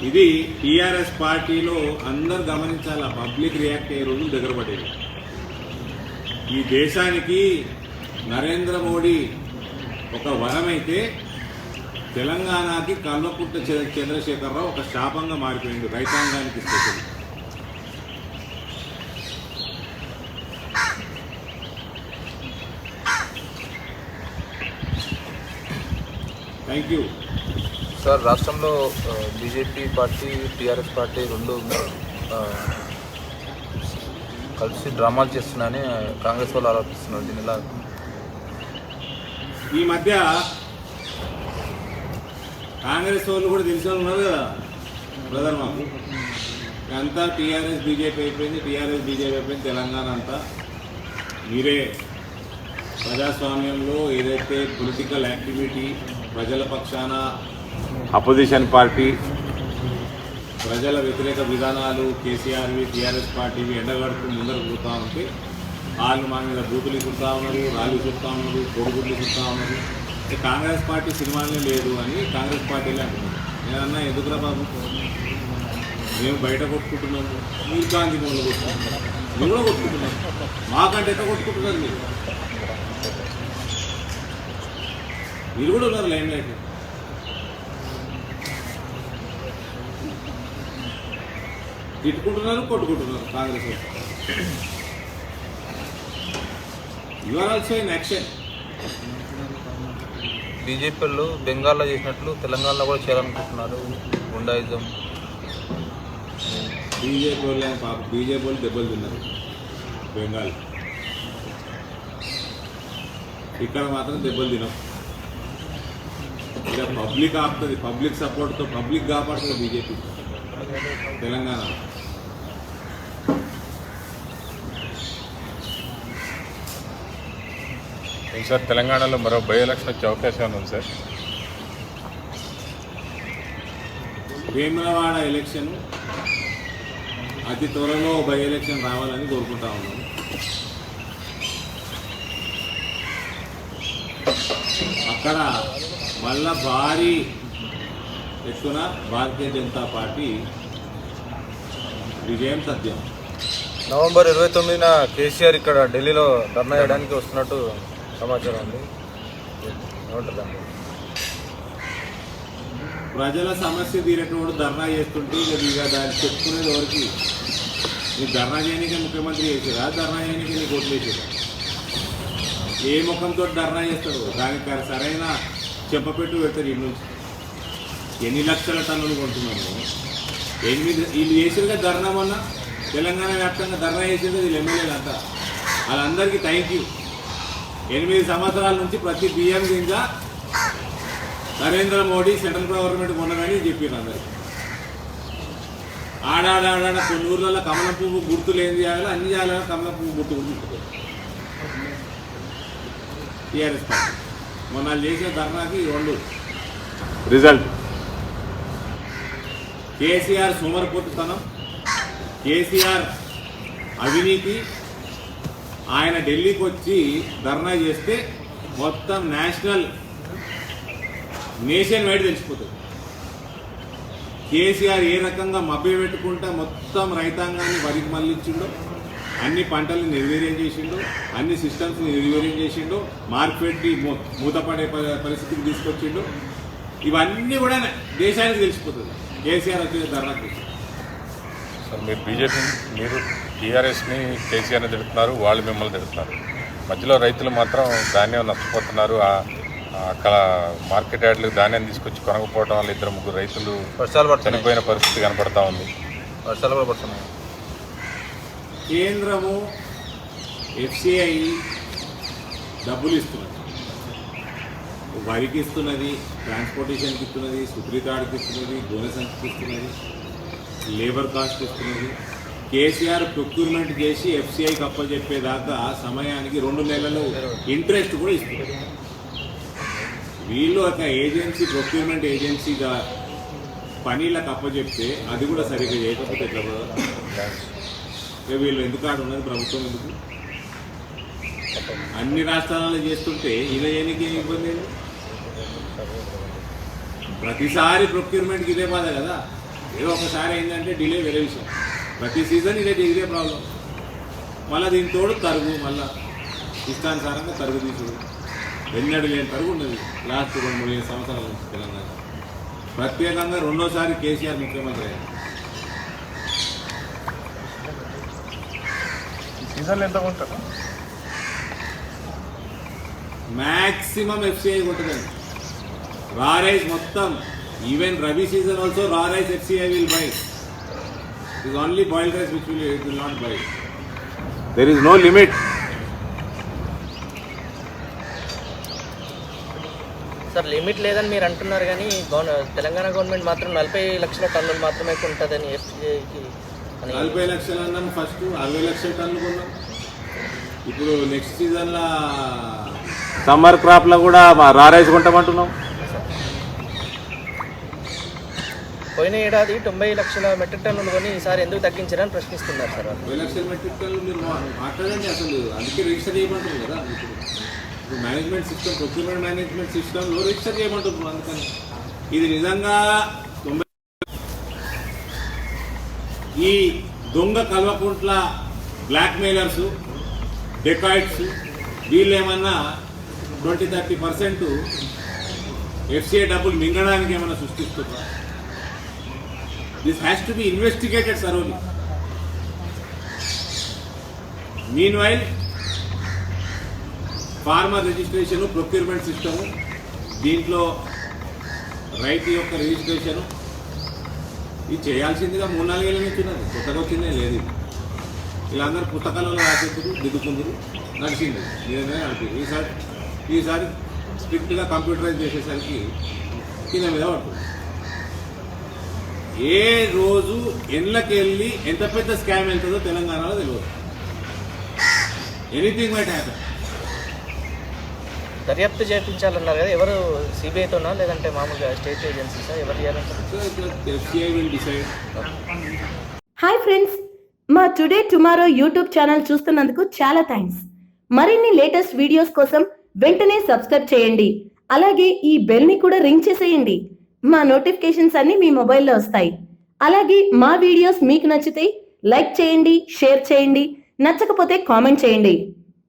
ఇది టీఆర్ఎస్ పార్టీలో అందరు గమనించాల. పబ్లిక్ రియాక్ట్ అయ్యే రోజులు దగ్గర పడేవి. ఈ దేశానికి నరేంద్ర మోడీ ఒక వరమైతే తెలంగాణకి కల్వకుంట్ల చంద్రశేఖరరావు ఒక శాపంగా మారిపోయింది, రైతాంగానికి స్పెషల్. Thank you sir. రాష్ట్రంలో బీజేపీ పార్టీ టీఆర్ఎస్ పార్టీ రెండు కలిసి డ్రామాలు చేస్తున్నాయని కాంగ్రెస్ వాళ్ళు ఆరోపిస్తున్నారు. దీని ఎలా? ఈ మధ్య కాంగ్రెస్ వాళ్ళు కూడా తెలిసిన ఉన్నారు కదా బ్రదర్, మాకు అంతా టీఆర్ఎస్ బీజేపీ అయిపోయింది, టీఆర్ఎస్ బీజేపీ అయిపోయింది, తెలంగాణ అంతా మీరే. ప్రజాస్వామ్యంలో ఏదైతే పొలిటికల్ యాక్టివిటీ, ప్రజల పక్షాన అపోజిషన్ పార్టీ, ప్రజల వ్యతిరేక విధానాలు కేసీఆర్వి టీఆర్ఎస్ పార్టీవి ఎండగడుతూ ముందరకు పోతూ ఉంటే వాళ్ళు మా మీద బూతులు కుడతా ఉన్నారు, రాళ్ళు చుడతా ఉన్నారు, కొడుగుడ్లు చుడతా ఉన్నారు. కాంగ్రెస్ పార్టీ సినిమాలనే లేదు అని కాంగ్రెస్ పార్టీలే అంటున్నారు. నేనన్నా ఎందుకురా బాబు, మేము బయట కొట్టుకుంటున్నాము, మీరు గాంధీ మూలలో కొట్టుకుంటున్నారు, మేము కూడా కొట్టుకుంటున్నాం. మాకంటే ఎంత కొట్టుకుంటున్నారు మీరు? మీరు కూడా ఉన్నారు లైన్ లైట్. తిట్టుకుంటున్నారు, కొట్టుకుంటున్నారు Congress. You are also in action. బీజేపీలో బెంగాల్లో చేసినట్లు తెలంగాణలో కూడా చేయాలనుకుంటున్నారు. గుండాయిజం. బీజేపీ వాళ్ళు దెబ్బలు తిన్నారు బెంగాల్, ఇక్కడ మాత్రం దెబ్బలు తినాం. ఇక్కడ పబ్లిక్ ఆపుతుంది, పబ్లిక్ సపోర్ట్తో పబ్లిక్ కాపాడుతుంది బీజేపీ తెలంగాణ. సార్, తెలంగాణలో మరో బై ఎలక్షన్ వచ్చే అవకాశం ఉంది సార్? వేములవాడ ఎలక్షన్ అతి త్వరలో బై ఎలక్షన్ రావాలని కోరుకుంటా ఉన్నాను. అక్కడ మళ్ళా భారీ ఎత్తున భారతీయ జనతా పార్టీ విజయం సత్యం. నవంబర్ 29న కేసీఆర్ ఇక్కడ ఢిల్లీలో ధర్నా చేయడానికి వస్తున్నట్టు సమాచారం ఉంది. ఏమంటారు? ప్రజల సమస్య తీరేటోడు ధర్నా చేస్తుంటే ఇక దాన్ని చెప్పుకునేది ఎవరికి? నీకు ధర్నా చేయడానికి ముఖ్యమంత్రి చేసారా, ధర్నా చేయడానికి నీకు ఓట్లు వేసారా? ఏ ముఖంతో ధర్నా చేస్తాడు? దానికి సరైన చెప్పపెట్టు పెడతారు. ఇటు నుంచి ఎన్ని లక్షల టన్నులు కొంటున్నాము? 8 వీళ్ళు చేసేదిగా ధర్నా. మొన్న తెలంగాణ వ్యాప్తంగా ధర్నా చేసేది వీళ్ళు ఎమ్మెల్యేలు అంతా. వాళ్ళందరికీ థ్యాంక్ యూ. 8 సంవత్సరాల నుంచి ప్రతి బియ్యం కింద నరేంద్ర మోడీ సెంట్రల్ గవర్నమెంట్ కొనగానే చెప్పారు అందరికి. ఆడాడ కొన్ని ఊర్లలో కమలం పువ్వు గుర్తులు ఏం చేయాలో అన్ని చేయాలని కమలం పువ్వు గుర్తు గుర్తుంటుంది టీఆర్ఎస్ పార్టీ. మొన్న చేసిన ధర్నాకి 2 రిజల్ట్. కేసీఆర్ సోమరపోతుతనం, కేసీఆర్ అవినీతి. ఆయన ఢిల్లీకి వచ్చి ధర్నా చేస్తే మొత్తం నేషన్ వైడ్ తెలిసిపోతుంది. కేసీఆర్ ఏ రకంగా మభ్య పెట్టుకుంటా మొత్తం రైతాంగాన్ని వరికి మళ్ళించిండో, అన్ని పంటల్ని నిర్వీర్యం చేసిండో, అన్ని సిస్టమ్స్ని నిర్వీర్యం చేసిండో, మార్కెట్ని మూతపడే పరిస్థితికి తీసుకొచ్చిండో, ఇవన్నీ కూడా దేశానికి తెలిసిపోతుంది కేసీఆర్ వచ్చే ధర్నాకి. సార్, మీరు టీఆర్ఎస్ని కేసీఆర్ని తిడుతున్నారు, వాళ్ళు మిమ్మల్ని తిడుతున్నారు. మధ్యలో రైతులు మాత్రం ధాన్యం నష్టపోతున్నారు. అక్కడ మార్కెట్ యార్డ్లకు ధాన్యం తీసుకొచ్చి కొనకపోవడం వల్ల 2-3 రైతులు చనిపోయిన పరిస్థితి కనపడతా ఉంది. వర్షాలు కూడా పడుతున్నాయి. కేంద్రము ఎఫ్సిఐ డబ్బులు ఇస్తున్నది, వరికి ఇస్తున్నది, ట్రాన్స్పోర్టేషన్కి ఇస్తున్నది, సుప్రీతాడికి ఇస్తున్నది, గోనెసంఖ్యకి ఇస్తున్నది, లేబర్ కాస్ట్ ఇస్తున్నది. కేసీఆర్ ప్రొక్యూర్మెంట్ చేసి ఎఫ్సిఐకి అప్పచెప్పేదాకా సమయానికి 2 నెలలు ఇంట్రెస్ట్ కూడా ఇస్తున్నారు. వీళ్ళు ఒక ఏజెన్సీ, ప్రొక్యూర్మెంట్ ఏజెన్సీగా పనీలకు అప్పచెప్తే అది కూడా సరిగ్గా చేయకపోతే ఎట్లా కదా? వీళ్ళు ఎందుకు ఆడ ఉన్నది ప్రభుత్వం? ఎందుకు అన్ని రాష్ట్రాలలో చేస్తుంటే ఇలా చేయడానికి ఏమి ఇబ్బంది? ప్రతిసారి ప్రొక్యూర్మెంట్కి ఇదే బాధ కదా. ఏదో ఒకసారి ఏంటంటే డిలే వేరే విషయం. ప్రతి సీజన్ ఇదే ప్రాబ్లం. మళ్ళీ దీని తోడు తరుగు, మళ్ళీ ఇష్టానుసారంగా తరుగు తీసుడు ఎన్నడూ లేని తరుగు ఉన్నది లాస్ట్ 2-3 సంవత్సరాల నుంచి తెలంగాణ. ప్రత్యేకంగా రెండోసారి కేసీఆర్ ముఖ్యమంత్రి అయ్యారు. సీజన్లు ఎంత ఉంటుంది? మ్యాక్సిమం FCI ఉంటుందండి. రా రైస్ మొత్తం, even rabi season also raw rice FCI will buy. It is only boiled rice which will not buy. There is no limit. Sir limit లేదని మీరు అంటున్నారు, కానీ తెలంగాణ గవర్నమెంట్ మాత్రం 40 లక్షల టన్నులు మాత్రమే ఉంటుందని FCIకి 40 లక్షలు అన్నాం. ఫస్ట్ 60 లక్షల టన్నులు కొన్నాం. ఇప్పుడు నెక్స్ట్ సీజన్లో సమ్మర్ క్రాప్లో కూడా రా రైస్ కొంటామంటున్నాం. పోయిన ఏడాది 90 లక్షల మెట్రిక్ టన్నులు కొని ఈసారి ఎందుకు తగ్గించారని ప్రశ్నిస్తున్నారు సార్. 20 లక్షల మెట్రిక్ టన్నులు మీరు మాట్లాడండి. అసలు అందుకే రిజిస్టర్ చేయమంటుంది కదా. ఇప్పుడు మేనేజ్మెంట్ సిస్టమ్, ప్రొక్యూర్మెంట్ మేనేజ్మెంట్ సిస్టంలో రిజిస్టర్ చేయమంటున్నారు. అందుకని ఇది నిజంగా ఈ దొంగ కల్వకుంట్ల బ్లాక్ మెయిలర్స్, డెకాయిట్స్ వీళ్ళు ఏమన్నా 20-30% FCI డబ్బులు మింగడానికి ఏమైనా సృష్టిస్తున్నారు? This has to be investigated seriously. Meanwhile farmer registration, procurement system, దీంట్లో రైతు యొక్క రిజిస్ట్రేషను ఇది చేయాల్సిందిగా 3-4 ఏళ్ళ నుంచి ఉన్నది. కొత్తగా వచ్చిందే లేదు. వీళ్ళందరూ పుస్తకాలలో రాసేందుకు దిద్దుకుందరు, నడిచింది మీదనే నడిపింది. ఈసారి స్ట్రిక్ట్గా కంప్యూటరైజ్ చేసేసరికి కింద మీద పడుతుంది. ఏ రోజు ఎండ్లకెళ్ళి ఎంత పెద్ద స్కామ్ వెళ్తుందో తెలంగాణలో తెలియదు. Anything might happen. దర్యాప్తు చేయించాలన్నారు కదా, ఎవరు సిబిఐతోనా లేదంటే మామూలుగా స్టేట్ ఏజెన్సీసా, ఎవరు చేయాలంటారు? FCI will decide. Hi friends, మా టుడే టుమారో యూట్యూబ్ ఛానల్ చూస్తున్నందుకు చాలా థ్యాంక్స్. మరిన్ని లేటెస్ట్ వీడియోస్ కోసం వెంటనే సబ్స్క్రైబ్ చేయండి. అలాగే ఈ బెల్ని కూడా రింగ్ చేసేయండి. మా నోటిఫికేషన్స్ అన్ని మీ మొబైల్లో వస్తాయి. అలాగే మా వీడియోస్ మీకు నచ్చితే లైక్ చేయండి, షేర్ చేయండి, నచ్చకపోతే కామెంట్ చేయండి.